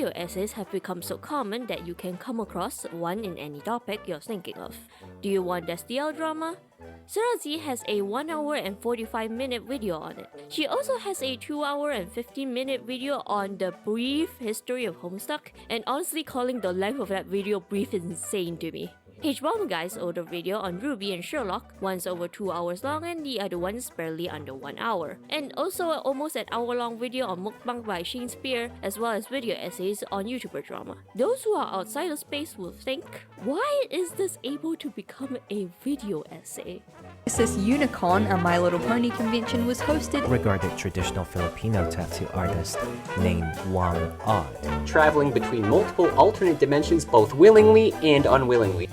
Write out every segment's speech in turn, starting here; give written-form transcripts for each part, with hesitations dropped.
video essays have become so common that you can come across one in any topic you're thinking of. Do you want STL drama? Sarah Z has a 1 hour and 45-minute video on it. She also has a 2 hour and 15-minute video on the brief history of Homestuck, and honestly calling the length of that video brief is insane to me. H-Bomb Guy's older video on Ruby and Sherlock, one's over 2 hours long and the other one's barely under 1 hour. And also almost an hour-long video on Mukbang by Shane Spear, as well as video essays on YouTuber drama. Those who are outside of space will think, why is this able to become a video essay? This Unicorn, a My Little Pony convention, was hosted. Regarded traditional Filipino tattoo artist named Wang Odd. Traveling between multiple alternate dimensions both willingly and unwillingly.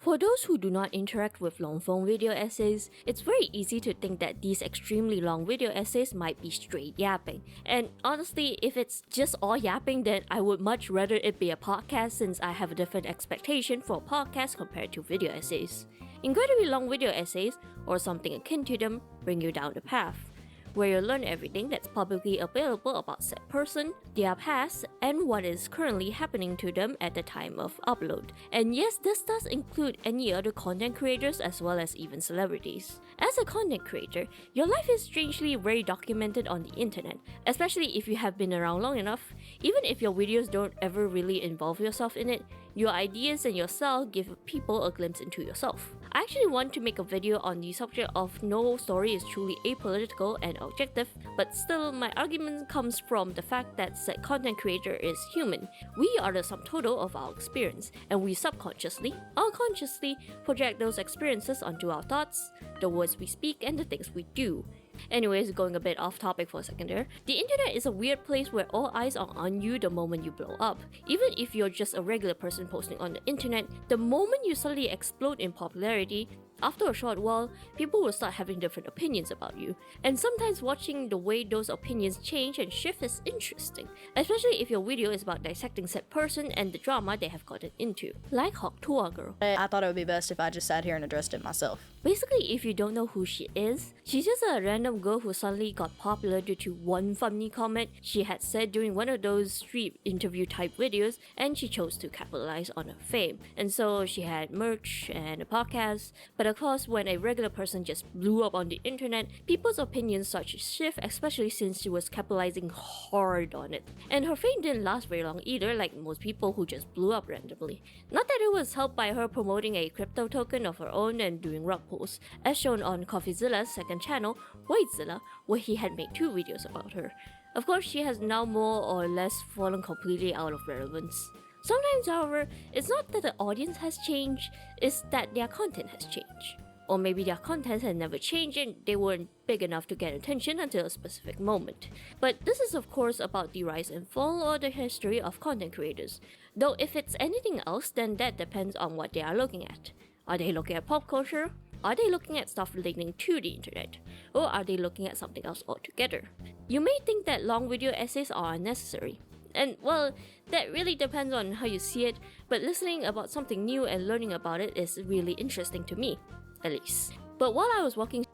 For those who do not interact with long-form video essays, it's very easy to think that these extremely long video essays might be straight yapping. And honestly, if it's just all yapping, then I would much rather it be a podcast, since I have a different expectation for a podcast compared to video essays. Incredibly long video essays, or something akin to them, bring you down the path, where you learn everything that's publicly available about said person, their past, and what is currently happening to them at the time of upload. And yes, this does include any other content creators as well as even celebrities. As a content creator, your life is strangely very documented on the internet, especially if you have been around long enough. Even if your videos don't ever really involve yourself in it, your ideas and your style give people a glimpse into yourself. I actually want to make a video on the subject of no story is truly apolitical and objective, but still my argument comes from the fact that said content creator is human. We are the sum total of our experience, and we subconsciously, unconsciously project those experiences onto our thoughts, the words we speak, and the things we do. Anyways, going a bit off topic for a second there, the internet is a weird place where all eyes are on you the moment you blow up. Even if you're just a regular person posting on the internet, the moment you suddenly explode in popularity, after a short while, people will start having different opinions about you. And sometimes watching the way those opinions change and shift is interesting, especially if your video is about dissecting said person and the drama they have gotten into. Like ProleteR Girl. I thought it would be best if I just sat here and addressed it myself. Basically, if you don't know who she is, she's just a random girl who suddenly got popular due to one funny comment she had said during one of those street interview type videos, and she chose to capitalize on her fame. And so she had merch and a podcast, but of course when a regular person just blew up on the internet, people's opinions start to shift, especially since she was capitalizing hard on it. And her fame didn't last very long either, like most people who just blew up randomly. Not that it was helped by her promoting a crypto token of her own and doing rug pulls, as shown on CoffeeZilla's second channel, Whitezilla, where he had made 2 videos about her. Of course, she has now more or less fallen completely out of relevance. Sometimes, however, it's not that the audience has changed, it's that their content has changed. Or maybe their content had never changed and they weren't big enough to get attention until a specific moment. But this is of course about the rise and fall or the history of content creators. Though if it's anything else, then that depends on what they are looking at. Are they looking at pop culture? Are they looking at stuff relating to the internet? Or are they looking at something else altogether? You may think that long video essays are unnecessary. And well, that really depends on how you see it, but listening about something new and learning about it is really interesting to me, at least. But while I was watching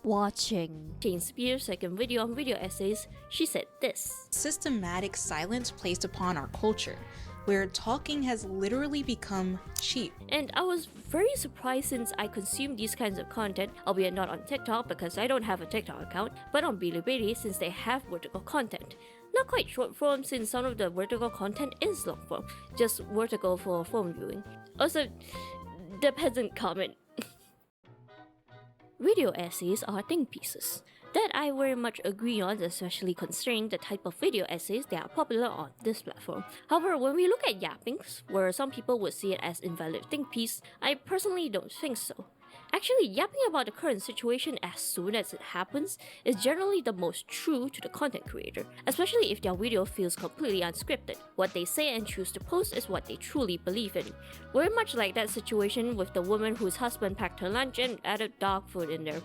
Shane Spear's second video on video essays, she said this. Systematic silence placed upon our culture, where talking has literally become cheap. And I was very surprised since I consume these kinds of content, albeit not on TikTok because I don't have a TikTok account, but on Bilibili since they have vertical content. Not quite short form since some of the vertical content is long form, just vertical for phone viewing. Also, the peasant comment. Video essays are think pieces. That I very much agree on, especially considering the type of video essays that are popular on this platform. However, when we look at yappings, where some people would see it as invalid think piece, I personally don't think so. Actually, yapping about the current situation as soon as it happens is generally the most true to the content creator, especially if their video feels completely unscripted. What they say and choose to post is what they truly believe in. Very much like that situation with the woman whose husband packed her lunch and added dog food in there.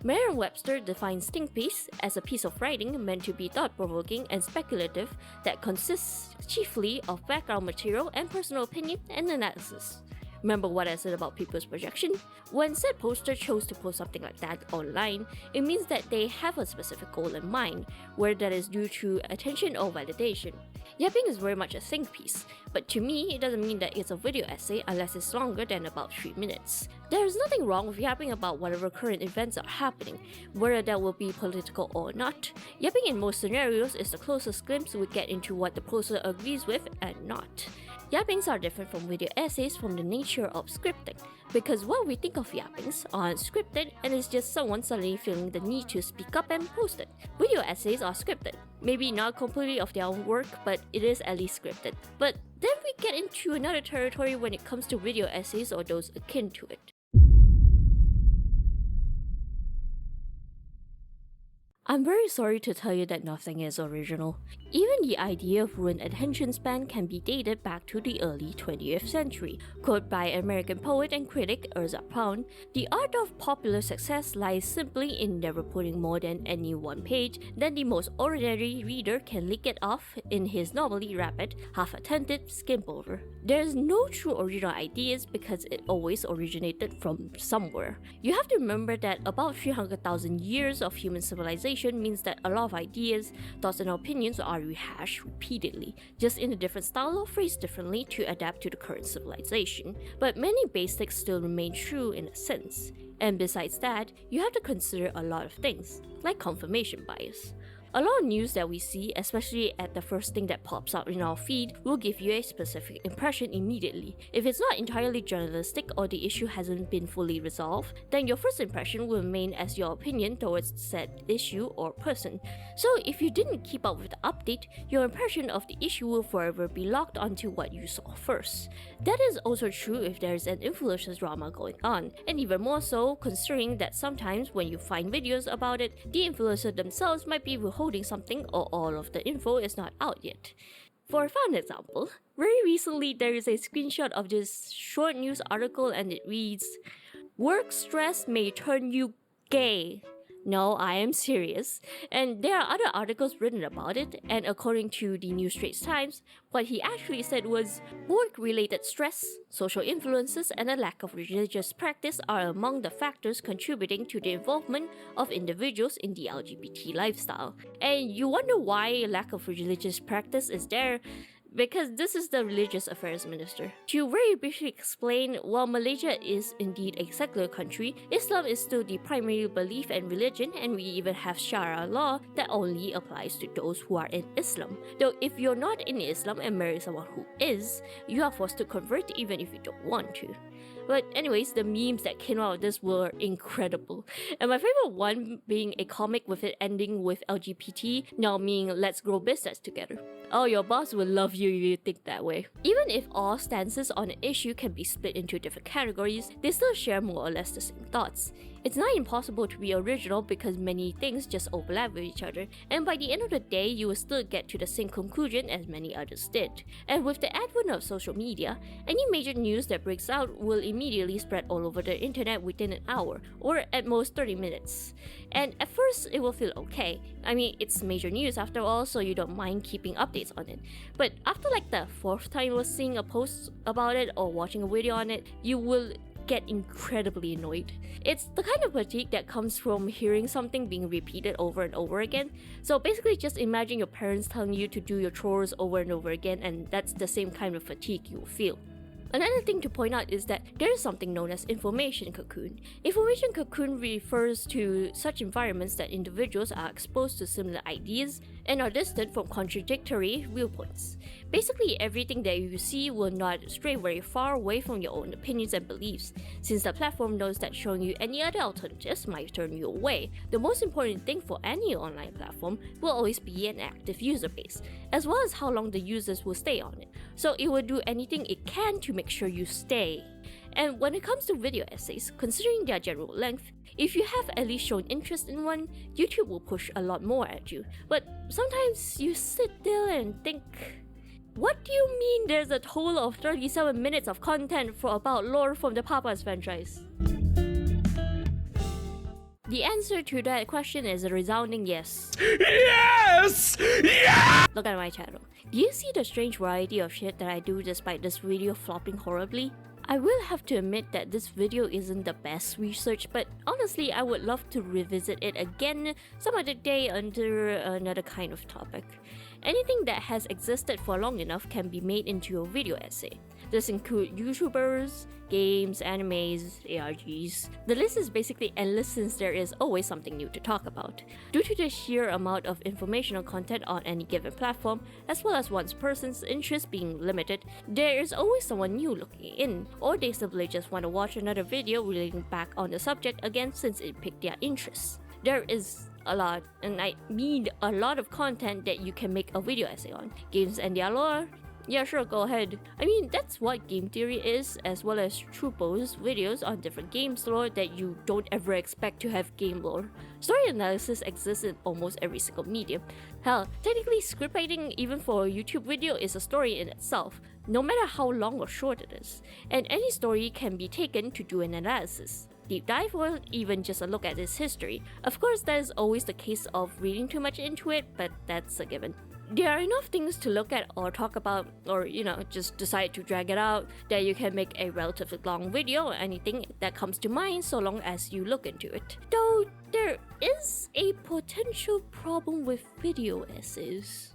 Merriam-Webster defines think piece as a piece of writing meant to be thought-provoking and speculative that consists chiefly of background material and personal opinion and analysis. Remember what I said about people's projection? When said poster chose to post something like that online, it means that they have a specific goal in mind, whether that is due to attention or validation. Yapping is very much a think piece, but to me, it doesn't mean that it's a video essay unless it's longer than about 3 minutes. There is nothing wrong with yapping about whatever current events are happening, whether that will be political or not. Yapping in most scenarios is the closest glimpse we get into what the poster agrees with and not. Yappings are different from video essays from the nature of scripting, because what we think of yappings are unscripted and it's just someone suddenly feeling the need to speak up and post it. Video essays are scripted, maybe not completely of their own work, but it is at least scripted. But then we get into another territory when it comes to video essays or those akin to it. I'm very sorry to tell you that nothing is original. Even the idea of ruined attention span can be dated back to the early 20th century. Quote by American poet and critic Ezra Pound, "The art of popular success lies simply in never putting more than any one page that the most ordinary reader can lick it off in his normally rapid, half-attentive skim over. There's no true original ideas because it always originated from somewhere. You have to remember that about 300,000 years of human civilization means that a lot of ideas, thoughts and opinions are rehashed repeatedly, just in a different style or phrased differently to adapt to the current civilization. But many basics still remain true in a sense. And besides that, you have to consider a lot of things, like confirmation bias. A lot of news that we see, especially at the first thing that pops up in our feed, will give you a specific impression immediately. If it's not entirely journalistic or the issue hasn't been fully resolved, then your first impression will remain as your opinion towards said issue or person. So if you didn't keep up with the update, your impression of the issue will forever be locked onto what you saw first. That is also true if there is an influencer drama going on, and even more so considering that sometimes when you find videos about it, the influencer themselves might be withholding something or all of the info is not out yet. For a fun example, very recently there is a screenshot of this short news article and it reads, "Work stress may turn you gay." No, I am serious. And there are other articles written about it, and according to the New Straits Times, what he actually said was, work-related stress, social influences, and a lack of religious practice are among the factors contributing to the involvement of individuals in the LGBT lifestyle. And you wonder why a lack of religious practice is there? Because this is the Religious Affairs Minister. To very briefly explain, while Malaysia is indeed a secular country, Islam is still the primary belief and religion, and we even have Sharia law that only applies to those who are in Islam. Though if you're not in Islam and marry someone who is, you are forced to convert even if you don't want to. But anyways, the memes that came out of this were incredible. And my favorite one being a comic with it ending with LGBT, now meaning let's grow business together. Oh, your boss will love you if you think that way. Even if all stances on an issue can be split into different categories, they still share more or less the same thoughts. It's not impossible to be original because many things just overlap with each other, and by the end of the day, you will still get to the same conclusion as many others did. And with the advent of social media, any major news that breaks out will immediately spread all over the internet within an hour, or at most 30 minutes. And at first, it will feel okay. I mean, it's major news after all, so you don't mind keeping updates on it. But after like the fourth time you were seeing a post about it or watching a video on it, you will get incredibly annoyed. It's the kind of fatigue that comes from hearing something being repeated over and over again. So basically just imagine your parents telling you to do your chores over and over again, and that's the same kind of fatigue you will feel. Another thing to point out is that there is something known as information cocoon. Information cocoon refers to such environments that individuals are exposed to similar ideas and are distant from contradictory viewpoints. Basically, everything that you see will not stray very far away from your own opinions and beliefs, since the platform knows that showing you any other alternatives might turn you away. The most important thing for any online platform will always be an active user base, as well as how long the users will stay on it. So it will do anything it can to make sure you stay. And when it comes to video essays, considering their general length, if you have at least shown interest in one, YouTube will push a lot more at you. But sometimes you sit there and think, what do you mean there's a total of 37 minutes of content for about lore from the Papas franchise? The answer to that question is a resounding yes. Yes! Yeah! Look at my channel. Do you see the strange variety of shit that I do despite this video flopping horribly? I will have to admit that this video isn't the best research, but honestly I would love to revisit it again some other day under another kind of topic. Anything that has existed for long enough can be made into a video essay. This includes YouTubers, games, animes, ARGs. The list is basically endless since there is always something new to talk about. Due to the sheer amount of informational content on any given platform, as well as one person's interest being limited, there is always someone new looking in, or they simply just want to watch another video relating back on the subject again since it piqued their interest. There is a lot, and I mean a lot of content that you can make a video essay on. Games and their lore? Yeah, sure, go ahead. I mean, that's what game theory is, as well as Trupo's videos on different games lore that you don't ever expect to have game lore. Story analysis exists in almost every single medium. Hell, technically script writing even for a YouTube video is a story in itself, no matter how long or short it is. And any story can be taken to do an analysis. Deep dive or even just a look at its history. Of course, that is always the case of reading too much into it, but that's a given. There are enough things to look at or talk about, or just decide to drag it out, that you can make a relatively long video or anything that comes to mind so long as you look into it. Though there is a potential problem with video essays.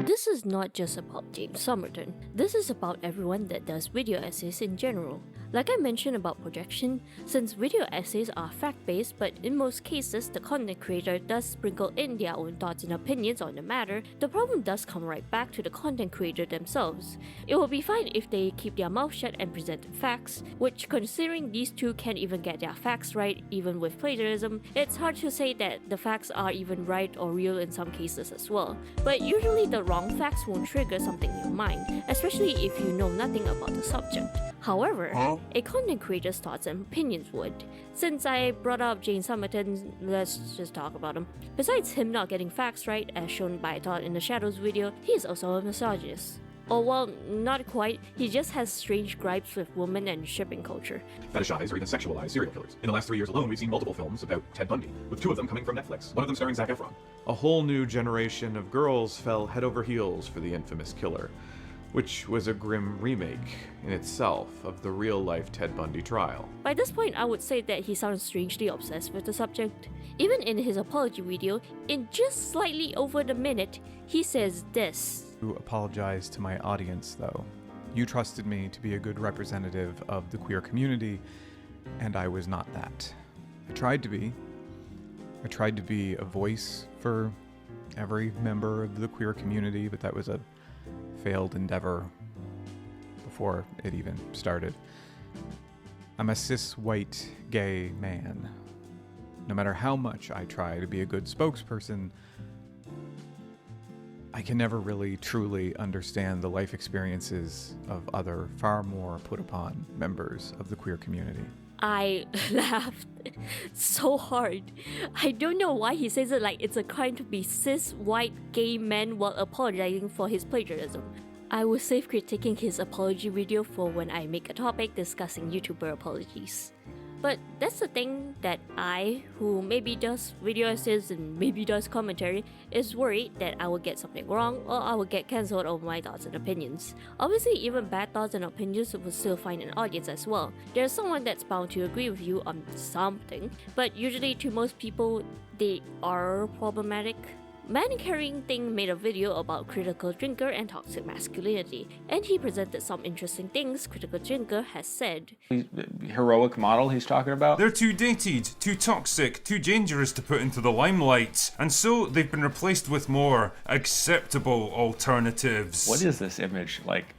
This is not just about James Somerton. This is about everyone that does video essays in general. Like I mentioned about projection, since video essays are fact-based, but in most cases the content creator does sprinkle in their own thoughts and opinions on the matter, the problem does come right back to the content creator themselves. It will be fine if they keep their mouth shut and present facts, which considering these two can't even get their facts right even with plagiarism, it's hard to say that the facts are even right or real in some cases as well. But usually the wrong facts won't trigger something in your mind, especially if you know nothing about the subject. However, a content creator's thoughts and opinions would. Since I brought up James Somerton, let's just talk about him. Besides him not getting facts right, as shown by Thought in the Shadows video, he is also a misogynist. Or well, not quite, he just has strange gripes with women and shipping culture. Fetishize or even sexualize serial killers. In the last 3 years alone, we've seen multiple films about Ted Bundy, with 2 of them coming from Netflix, one of them starring Zac Efron. A whole new generation of girls fell head over heels for the infamous killer, which was a grim remake in itself of the real-life Ted Bundy trial. By this point, I would say that he sounds strangely obsessed with the subject. Even in his apology video, in just slightly over the minute, he says this. To apologize to my audience, though. You trusted me to be a good representative of the queer community, and I was not that. I tried to be. I tried to be a voice for every member of the queer community, but that was a failed endeavor before it even started. I'm a cis white gay man. No matter how much I try to be a good spokesperson, I can never really truly understand the life experiences of other, far more put upon members of the queer community. I laughed so hard. I don't know why he says it like it's a crime to be cis white gay man while apologizing for his plagiarism. I will save critiquing his apology video for when I make a topic discussing YouTuber apologies. But that's the thing that I, who maybe does video essays and maybe does commentary, is worried that I will get something wrong or I will get cancelled over my thoughts and opinions. Obviously, even bad thoughts and opinions will still find an audience as well. There's someone that's bound to agree with you on something, but usually to most people, they are problematic. Man Carrying Thing made a video about Critical Drinker and toxic masculinity, and he presented some interesting things Critical Drinker has said. Heroic model he's talking about? They're too dated, too toxic, too dangerous to put into the limelight, and so they've been replaced with more acceptable alternatives. What is this image like?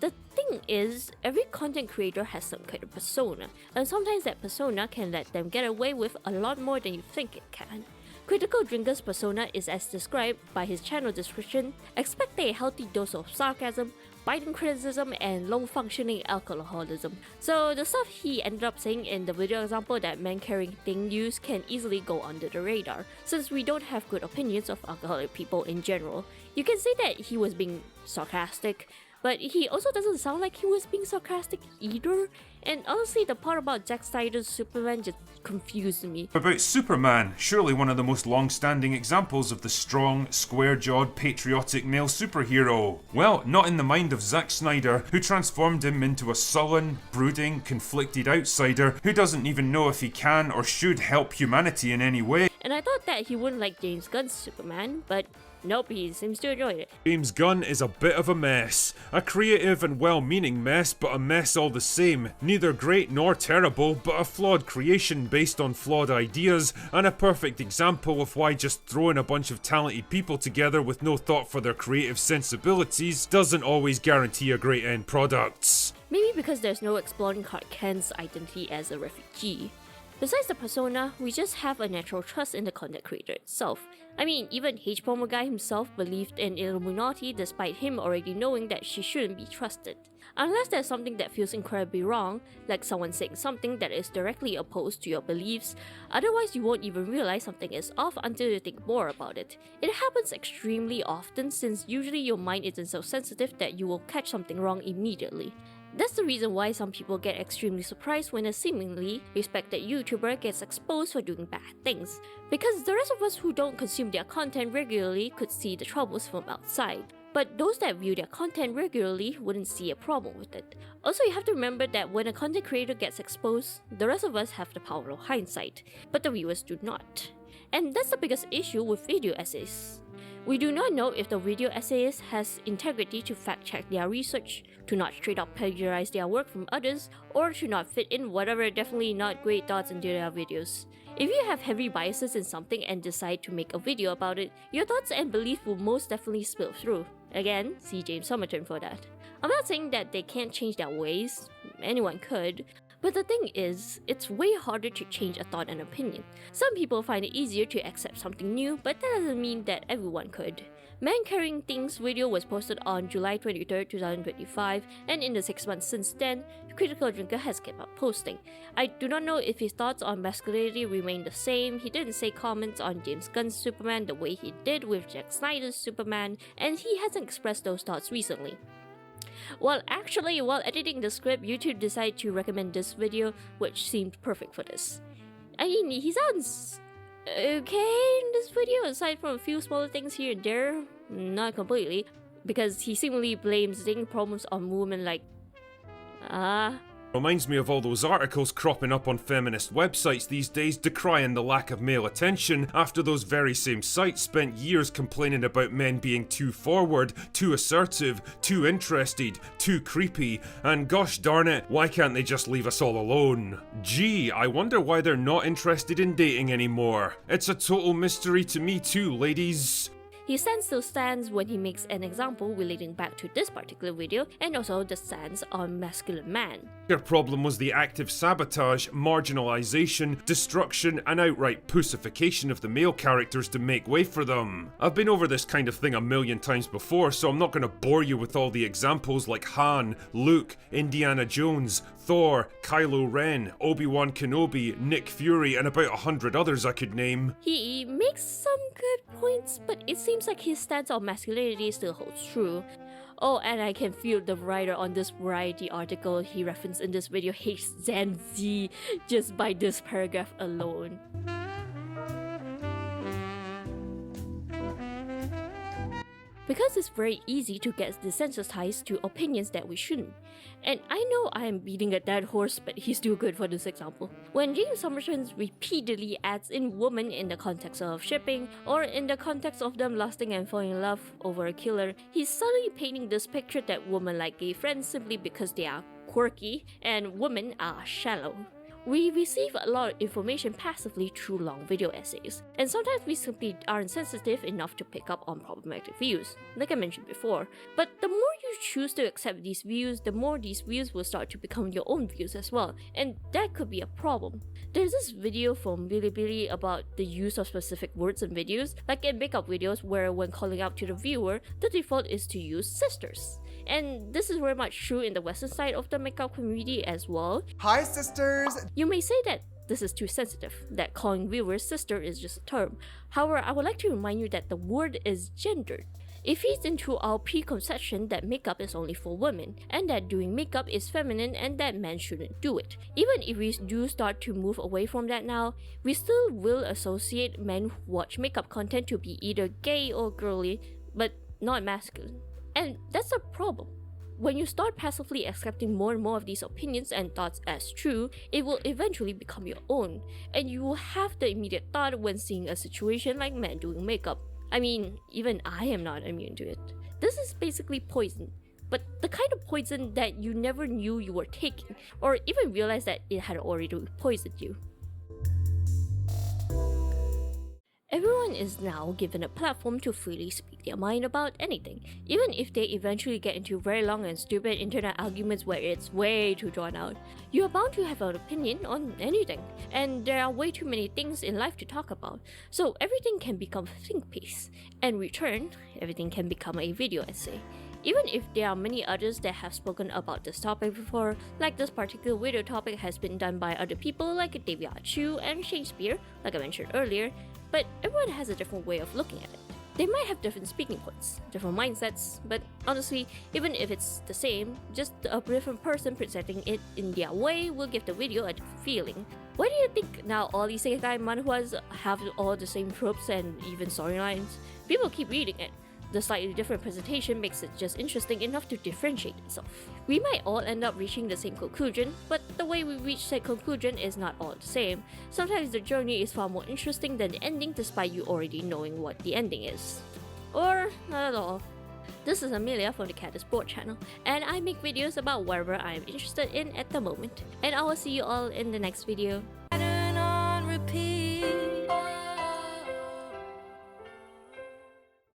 The thing is, every content creator has some kind of persona, and sometimes that persona can let them get away with a lot more than you think it can. Critical Drinker's persona is as described by his channel description: expect a healthy dose of sarcasm, biting criticism, and low-functioning alcoholism. So the stuff he ended up saying in the video example that Man Carrying Thing used can easily go under the radar, since we don't have good opinions of alcoholic people in general. You can say that he was being sarcastic, but he also doesn't sound like he was being sarcastic either. And honestly, the part about Zack Snyder's Superman just confused me. About Superman, surely one of the most long-standing examples of the strong, square-jawed, patriotic male superhero. Well, not in the mind of Zack Snyder, who transformed him into a sullen, brooding, conflicted outsider who doesn't even know if he can or should help humanity in any way. And I thought that he wouldn't like James Gunn's Superman, but nope, he seems to enjoy it. James Gunn is a bit of a mess. A creative and well-meaning mess, but a mess all the same. Neither great nor terrible, but a flawed creation based on flawed ideas, and a perfect example of why just throwing a bunch of talented people together with no thought for their creative sensibilities doesn't always guarantee a great end product. Maybe because there's no exploring Clark Kent's identity as a refugee. Besides the persona, we just have a natural trust in the content creator itself. I mean, even H-Bomber Guy himself believed in Illuminati despite him already knowing that she shouldn't be trusted. Unless there's something that feels incredibly wrong, like someone saying something that is directly opposed to your beliefs, otherwise you won't even realize something is off until you think more about it. It happens extremely often since usually your mind isn't so sensitive that you will catch something wrong immediately. That's the reason why some people get extremely surprised when a seemingly respected YouTuber gets exposed for doing bad things, because the rest of us who don't consume their content regularly could see the troubles from outside. But those that view their content regularly wouldn't see a problem with it. Also, you have to remember that when a content creator gets exposed, the rest of us have the power of hindsight, but the viewers do not. And that's the biggest issue with video essays. We do not know if the video essayist has integrity to fact-check their research, to not straight up plagiarize their work from others, or to not fit in whatever definitely not great thoughts into their videos. If you have heavy biases in something and decide to make a video about it, your thoughts and beliefs will most definitely spill through. Again, see James Somerton for that. I'm not saying that they can't change their ways, anyone could, but the thing is, it's way harder to change a thought and opinion. Some people find it easier to accept something new, but that doesn't mean that everyone could. Man Carrying Things video was posted on July 23, 2025, and in the 6 months since then, Critical Drinker has kept up posting. I do not know if his thoughts on masculinity remain the same. He didn't say comments on James Gunn's Superman the way he did with Zack Snyder's Superman, and he hasn't expressed those thoughts recently. Well, actually, while editing the script, YouTube decided to recommend this video, which seemed perfect for this. I mean, he sounds okay in this video, aside from a few smaller things here and there. Not completely, because he seemingly blames dating problems on women like... Reminds me of all those articles cropping up on feminist websites these days decrying the lack of male attention after those very same sites spent years complaining about men being too forward, too assertive, too interested, too creepy, and gosh darn it, why can't they just leave us all alone? Gee, I wonder why they're not interested in dating anymore. It's a total mystery to me too, ladies. He stands those stands when he makes an example relating back to this particular video, and also the stance on masculine man. Their problem was the active sabotage, marginalization, destruction, and outright pussification of the male characters to make way for them. I've been over this kind of thing a million times before, so I'm not going to bore you with all the examples like Han, Luke, Indiana Jones, Thor, Kylo Ren, Obi-Wan Kenobi, Nick Fury, and about 100 others I could name. He makes some good points, but it seems like his stance on masculinity still holds true. Oh, and I can feel the writer on this Variety article he referenced in this video hates Gen Z just by this paragraph alone. Because it's very easy to get desensitized to opinions that we shouldn't. And I know I am beating a dead horse, but he's still good for this example. When James Somerton repeatedly adds in woman in the context of shipping, or in the context of them lusting and falling in love over a killer, he's subtly painting this picture that women like gay friends simply because they are quirky, and women are shallow. We receive a lot of information passively through long video essays, and sometimes we simply aren't sensitive enough to pick up on problematic views, like I mentioned before. But the more you choose to accept these views, the more these views will start to become your own views as well, and that could be a problem. There's this video from Bilibili about the use of specific words in videos, like in makeup videos where when calling out to the viewer, the default is to use sisters. And this is very much true in the western side of the makeup community as well. Hi sisters! You may say that this is too sensitive, that calling viewers sister is just a term. However, I would like to remind you that the word is gendered. It feeds into our preconception that makeup is only for women, and that doing makeup is feminine and that men shouldn't do it. Even if we do start to move away from that now, we still will associate men who watch makeup content to be either gay or girly, but not masculine. And that's a problem. When you start passively accepting more and more of these opinions and thoughts as true, it will eventually become your own, and you will have the immediate thought when seeing a situation like men doing makeup. I mean, even I am not immune to it. This is basically poison, but the kind of poison that you never knew you were taking, or even realized that it had already poisoned you. Everyone is now given a platform to freely speak their mind about anything, even if they eventually get into very long and stupid internet arguments where it's way too drawn out. You are bound to have an opinion on anything, and there are way too many things in life to talk about, so everything can become a think piece. In return, everything can become a video essay. Even if there are many others that have spoken about this topic before, like this particular video topic has been done by other people like David Chu and Shakespeare, like I mentioned earlier, but everyone has a different way of looking at it. They might have different speaking points, different mindsets, but honestly, even if it's the same, just a different person presenting it in their way will give the video a different feeling. Why do you think now all these isekai manhwas have all the same tropes and even storylines? People keep reading it. The slightly different presentation makes it just interesting enough to differentiate itself. We might all end up reaching the same conclusion, but the way we reach that conclusion is not all the same. Sometimes the journey is far more interesting than the ending despite you already knowing what the ending is. Or not at all. This is Amelia from the Cat is Bored channel, and I make videos about whatever I am interested in at the moment. And I will see you all in the next video. On repeat.